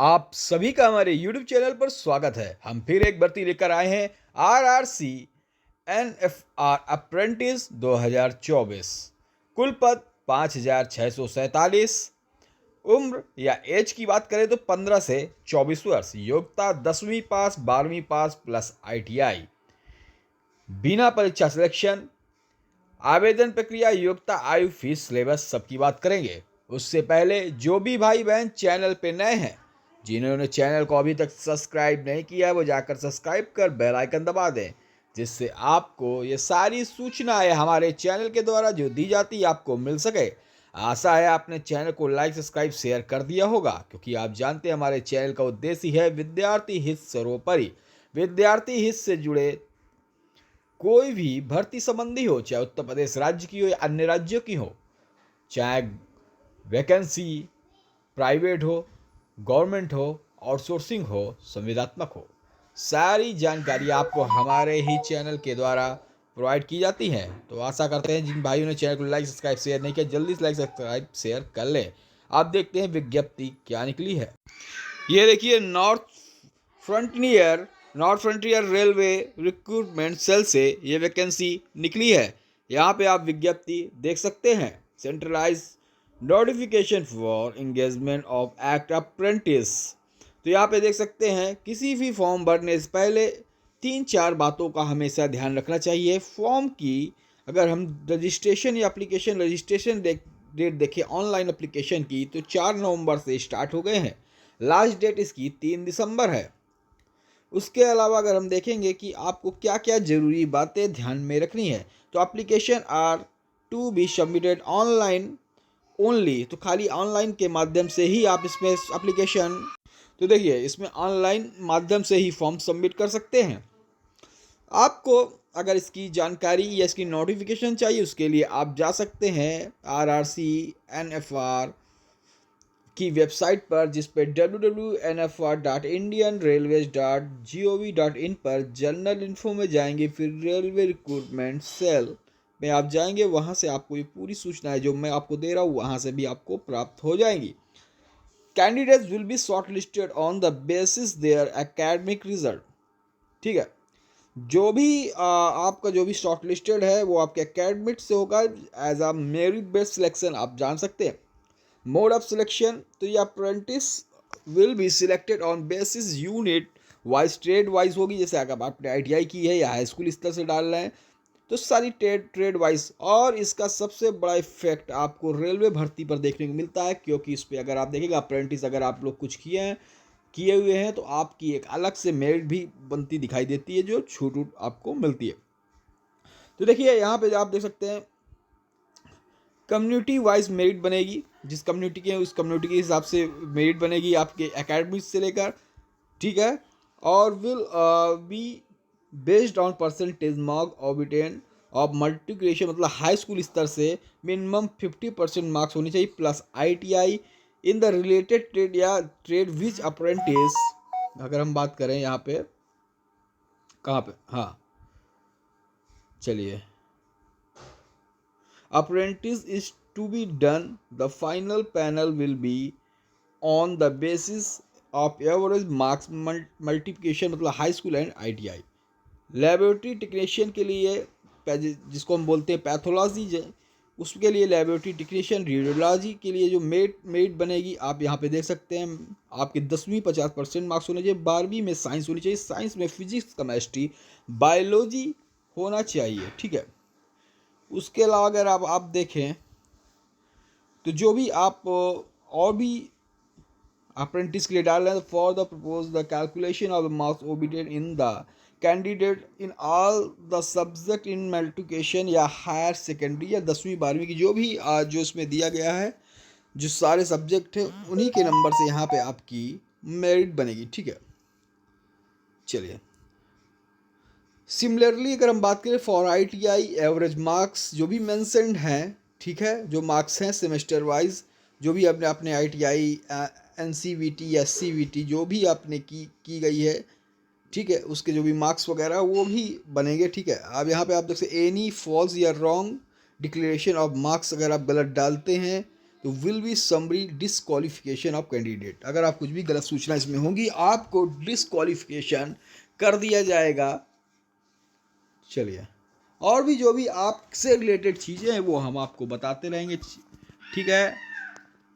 आप सभी का हमारे YouTube चैनल पर स्वागत है। हम फिर एक भर्ती लेकर आए हैं RRC NFR अप्रेंटिस 2024। कुल पद 5,647। उम्र या एज की बात करें तो 15 से 24 वर्ष। योग्यता 10वीं पास 12वीं पास प्लस ITI। बिना परीक्षा सिलेक्शन। आवेदन प्रक्रिया, योग्यता, आयु, फीस, सिलेबस सबकी बात करेंगे। उससे पहले जो भी भाई बहन चैनल पे नए हैं, जिन्होंने चैनल को अभी तक सब्सक्राइब नहीं किया है, वो जाकर सब्सक्राइब कर बेल आइकन दबा दें, जिससे आपको ये सारी सूचनाएं हमारे चैनल के द्वारा जो दी जाती है आपको मिल सके। आशा है आपने चैनल को लाइक, सब्सक्राइब, शेयर कर दिया होगा, क्योंकि आप जानते हैं हमारे चैनल का उद्देश्य है विद्यार्थी हित सर्वोपरि। विद्यार्थी हित से जुड़े कोई भी भर्ती संबंधी हो, चाहे उत्तर प्रदेश राज्य की हो या अन्य राज्यों की हो, चाहे वैकेंसी प्राइवेट हो, गवर्नमेंट हो, आउटसोर्सिंग हो, संविदात्मक हो, सारी जानकारी आपको हमारे ही चैनल के द्वारा प्रोवाइड की जाती है। तो आशा करते हैं जिन भाइयों ने चैनल को लाइक, सब्सक्राइब, शेयर नहीं किया, जल्दी से लाइक, सब्सक्राइब, शेयर कर लें। आप देखते हैं विज्ञप्ति क्या निकली है। ये देखिए, north frontier railway recruitment cell से ये वैकेंसी निकली है। यहाँ पे आप विज्ञप्ति देख सकते हैं। Centralise notification for engagement of act apprentice. तो यहाँ पे देख सकते हैं, किसी भी फॉर्म भरने से पहले 3-4 बातों का हमेशा ध्यान रखना चाहिए। फॉर्म की अगर हम रजिस्ट्रेशन या एप्लीकेशन रजिस्ट्रेशन डेट देखें ऑनलाइन एप्लीकेशन की, तो 4 नवंबर से स्टार्ट हो गए हैं। लास्ट डेट इसकी 3 दिसंबर है। उसके अलावा अगर हम देखेंगे कि आपको क्या क्या ज़रूरी बातें ध्यान में रखनी है, तो application are to be submitted online only. तो खाली ऑनलाइन के माध्यम से ही आप इसमें एप्लीकेशन, तो देखिए इसमें ऑनलाइन माध्यम से ही फॉर्म सबमिट कर सकते हैं। आपको अगर इसकी जानकारी या इसकी नोटिफिकेशन चाहिए, उसके लिए आप जा सकते हैं RRC NFR की वेबसाइट पर, जिस पे www.nfr.indianrailways.gov.in पर जनरल इन्फो में जाएंगे, फिर रेलवे रिक्रूटमेंट सेल में आप जाएंगे। वहाँ से आपको ये पूरी सूचनाएं जो मैं आपको दे रहा हूँ वहाँ से भी आपको प्राप्त हो जाएंगी। Candidates will be short listed on the basis their academic result. ठीक है, जो भी आपका जो भी शॉर्ट लिस्टेड है वो आपके एकेडमिक से होगा। As a merit based selection आप जान सकते हैं। मोड ऑफ सिलेक्शन, तो ये apprentice will be selected on basis unit wise, trade wise होगी। जैसे अगर आपने ITI की है या हाई स्कूल स्तर से डाल रहे हैं तो सारी ट्रेड वाइज। और इसका सबसे बड़ा इफेक्ट आपको रेलवे भर्ती पर देखने को मिलता है, क्योंकि इस पर अगर आप देखेंगे अप्रेंटिस अगर आप लोग कुछ किए हुए हैं तो आपकी एक अलग से मेरिट भी बनती दिखाई देती है, जो छूट आपको मिलती है। तो देखिए यहाँ पे आप देख सकते हैं कम्युनिटी वाइज मेरिट बनेगी। जिस कम्युनिटी के उस कम्युनिटी के हिसाब से मेरिट बनेगी आपके एकेडमिक से लेकर। ठीक है, और will be based on percentage mark obtained of multiplication, मतलब हाई स्कूल स्तर से मिनिमम 50% मार्क्स होनी चाहिए plus ITI in the related trade या ट्रेड विच अप्रेंटिस। अगर हम बात करें यहाँ पे कहाँ पे, हाँ चलिए, apprentice is to be done, the final panel will be on the basis of average marks multiplication, मतलब high school and ITI। Laboratory technician के लिए, जिसको हम बोलते हैं पैथोलॉजी, उसके लिए लेबोरेटरी टेक्नीशियन। रेडियोलॉजी के लिए जो मेरिट बनेगी आप यहाँ पे देख सकते हैं, आपके 10वीं 50% मार्क्स होने चाहिए। 12वीं में साइंस होनी चाहिए, साइंस में फिजिक्स, केमिस्ट्री, बायोलॉजी होना चाहिए। ठीक है, उसके अलावा अगर आप देखें तो जो भी आप और भी अप्रेंटिस के लिए डाल रहे हैं, for the propose the calculation of the marks obtained in the candidate in all the subject in multiplication या हायर सेकेंडरी या 10वीं 12वीं की जो भी जो इसमें दिया गया है, जो सारे सब्जेक्ट हैं उन्हीं के नंबर से यहाँ पे आपकी मेरिट बनेगी। ठीक है, चलिए सिमिलरली अगर हम बात करें फॉर ITI एवरेज मार्क्स जो भी मेंशनड हैं, ठीक है, जो मार्क्स हैं सेमेस्टर वाइज, जो भी आपने अपने ITI NCVT या CVT जो भी आपने की गई है, ठीक है, उसके जो भी मार्क्स वगैरह वो भी बनेंगे। ठीक है, अब यहाँ पे आप देख सकते एनी फॉल्स या रॉन्ग डिक्लेरेशन ऑफ मार्क्स, अगर आप गलत डालते हैं तो will be summary disqualification of candidate. अगर आप कुछ भी गलत सूचना इसमें होंगी आपको डिसक्वालिफिकेशन कर दिया जाएगा। चलिए, और भी जो भी आपसे रिलेटेड चीज़ें हैं वो हम आपको बताते रहेंगे, ठीक है।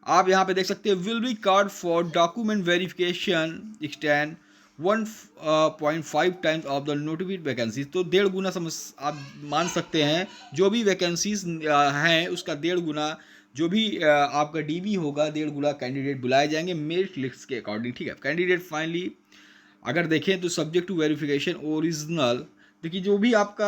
आप यहाँ पे देख सकते हैं will be card for document verification extend 1.5 times of the notified vacancies. तो 1.5 गुना समझ आप मान सकते हैं, जो भी वैकेंसीज हैं उसका 1.5 गुना जो भी आपका डीबी होगा 1.5 गुना कैंडिडेट बुलाए जाएंगे मेरिट लिस्ट के अकॉर्डिंग, ठीक है। कैंडिडेट फाइनली अगर देखें तो सब्जेक्ट टू वेरिफिकेशन ओरिजिनल, देखिए जो भी आपका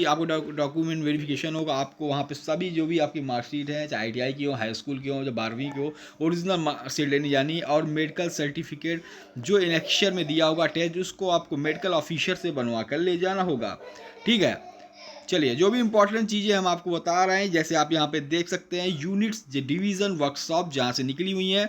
आपको डॉक्यूमेंट वेरिफिकेशन होगा, आपको वहाँ पे सभी जो भी आपकी मार्कशीट है, चाहे ITI की हो, हाई स्कूल की हो, या 12वीं की हो, ओरिजिनल मार्कशीट लेनी जानी, और मेडिकल सर्टिफिकेट जो इनेक्शर में दिया होगा अटैच, उसको आपको मेडिकल ऑफिसर से बनवा कर ले जाना होगा, ठीक है। चलिए, जो भी इंपॉर्टेंट चीज़ें हम आपको बता रहे हैं, जैसे आप यहाँ पे देख सकते हैं यूनिट्स डिवीज़न वर्कशॉप जहाँ से निकली हुई हैं,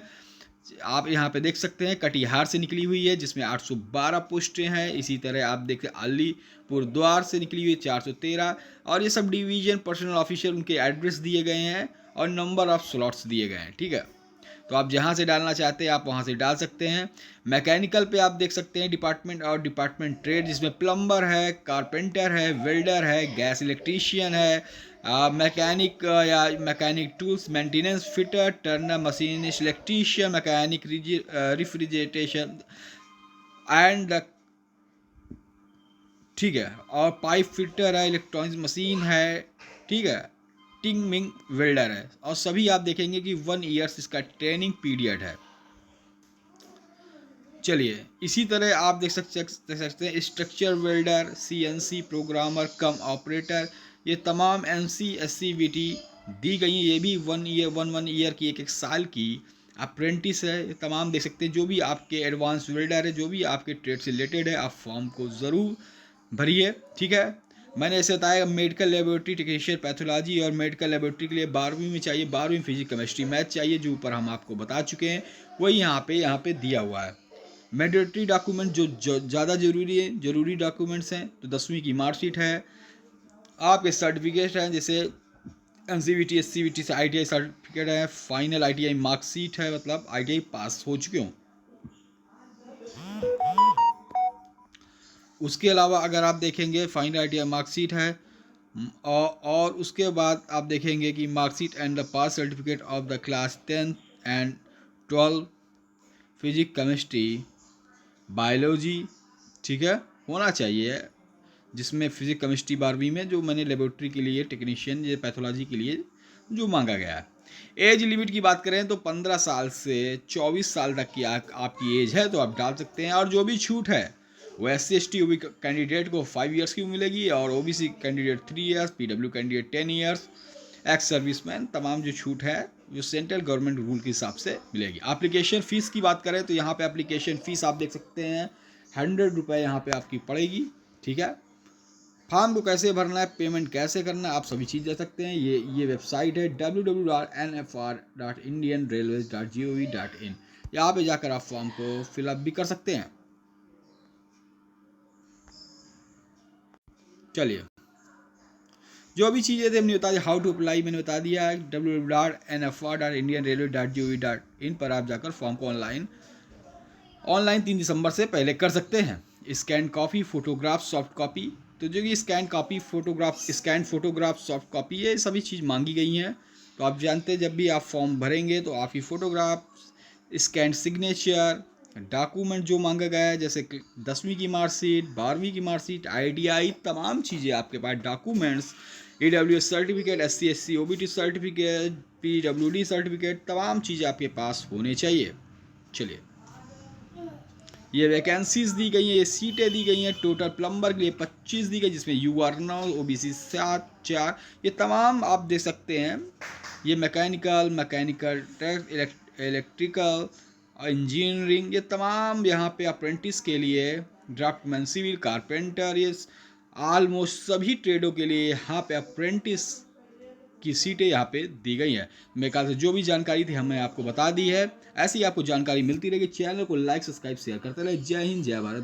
आप यहाँ पे देख सकते हैं कटिहार से निकली हुई है जिसमें 812 पोस्टें हैं। इसी तरह आप देखते हैं अलीपुर द्वार से निकली हुई है 413, और ये सब डिवीजन पर्सनल ऑफिसर उनके एड्रेस दिए गए हैं और नंबर ऑफ स्लॉट्स दिए गए हैं, ठीक है। तो आप जहाँ से डालना चाहते हैं आप वहाँ से डाल सकते हैं। मैकेनिकल पे आप देख सकते हैं डिपार्टमेंट और डिपार्टमेंट ट्रेड, जिसमें प्लम्बर है, कारपेंटर है, वेल्डर है, गैस इलेक्ट्रीशियन है, मैकेनिक या mechanic tools maintenance, fitter, Turner, machinist, electrician, mechanic, refrigeration and, ठीक है, और पाइप फिटर है, इलेक्ट्रॉनिक्स मशीन है, ठीक है, टिंग वेल्डर है, और सभी आप देखेंगे कि 1 ईयर्स इसका ट्रेनिंग पीरियड है। चलिए, इसी तरह आप देख सकते हैं स्ट्रक्चर वेल्डर, CNC प्रोग्रामर कम ऑपरेटर, ये तमाम NC SCVT दी गई हैं। ये भी 1 ईयर की, एक साल की अप्रेंटिस है। ये तमाम देख सकते हैं जो भी आपके एडवांस वेल्डर है, जो भी आपके ट्रेड से रिलेटेड है, आप फॉर्म को ज़रूर भरिए, ठीक है। मैंने ऐसे बताया मेडिकल लेबोरेटरी टेक्नीशियन पैथोलॉजी, और मेडिकल लेबोरेटरी के लिए 12वीं में चाहिए, 12वीं फिजिक्स केमिस्ट्री मैथ चाहिए, जो ऊपर हम आपको बता चुके हैं वही यहाँ पे दिया हुआ है। मैंडेटरी डॉक्यूमेंट जो ज़्यादा ज़रूरी डॉक्यूमेंट्स हैं, तो 10वीं की मार्कशीट है, आपके सर्टिफिकेट हैं, जैसे NCVT SCVT से ITI सर्टिफिकेट है, फाइनल ITI मार्कशीट है, मतलब ITI पास हो चुके हों। उसके अलावा अगर आप देखेंगे फाइनल ITI मार्कशीट है, और उसके बाद आप देखेंगे कि marksheet and the pass certificate of the class 10 and 12 physics chemistry biology, ठीक है, होना चाहिए, जिसमें फिजिक्स केमिस्ट्री 12वीं में, जो मैंने लेबोरेटरी के लिए टेक्नीशियन या पैथोलॉजी के लिए जो मांगा गया है। एज लिमिट की बात करें तो 15 साल से 24 साल तक की आपकी एज है तो आप डाल सकते हैं, और जो भी छूट है वो SC ST OBC कैंडिडेट को 5 ईयर्स की मिलेगी, और OBC candidate 3 years, PW candidate 10 years, ex serviceman तमाम जो छूट है जो सेंट्रल गवर्नमेंट रूल के हिसाब से मिलेगी। एप्लीकेशन फ़ीस की बात करें तो यहाँ पे एप्लीकेशन फ़ीस आप देख सकते हैं 100 रुपये यहाँ पे आपकी पड़ेगी, ठीक है। फॉर्म को कैसे भरना है, पेमेंट कैसे करना है, आप सभी चीज़ दे सकते हैं। ये वेबसाइट है www.nfr.indianrailways.gov.in। यहाँ पे जाकर आप फॉर्म को फिलअप भी कर सकते हैं। चलिए, जो भी चीज़ें थे हमने बता दिया, हाउ टू अप्लाई मैंने बता दिया है, www.nfr.indianrailway.gov.in पर आप जाकर फॉर्म को ऑनलाइन 3 दिसंबर से पहले कर सकते हैं। Scan copy, photograph, soft copy, तो जो कि स्कैन फोटोग्राफ, सॉफ्ट कॉपी, ये सभी चीज़ मांगी गई हैं। तो आप जानते हैं जब भी आप फॉर्म भरेंगे तो आपकी फ़ोटोग्राफ, स्कैन सिग्नेचर, डॉक्यूमेंट जो मांगा गया है, जैसे 10वीं की मार्कशीट, 12वीं की मार्कशीट, ITI, तमाम चीज़ें आपके पास documents, AWS certificate, SC SC OBT certificate, PWD certificate, तमाम चीज़ें आपके पास होने चाहिए। चलिए, ये वैकेंसीज दी गई हैं, ये सीटें दी गई हैं, टोटल प्लम्बर के लिए 25 दी गई, जिसमें UR 9, OBC 7 4, ये तमाम आप देख सकते हैं। ये मैकेनिकल, इलेक्ट्रिकल, इंजीनियरिंग, ये तमाम यहाँ पे अप्रेंटिस के लिए, ड्राफ्टमैन, सिविल, कारपेंटर, ये ऑलमोस्ट सभी ट्रेडों के लिए यहाँ पे अप्रेंटिस की सीटें यहाँ पे दी गई हैं। मेरे ख्याल से जो भी जानकारी थी हमने आपको बता दी है। ऐसी आपको जानकारी मिलती रहेगी। चैनल को लाइक, सब्सक्राइब, शेयर करते रहे। जय हिंद, जय भारत।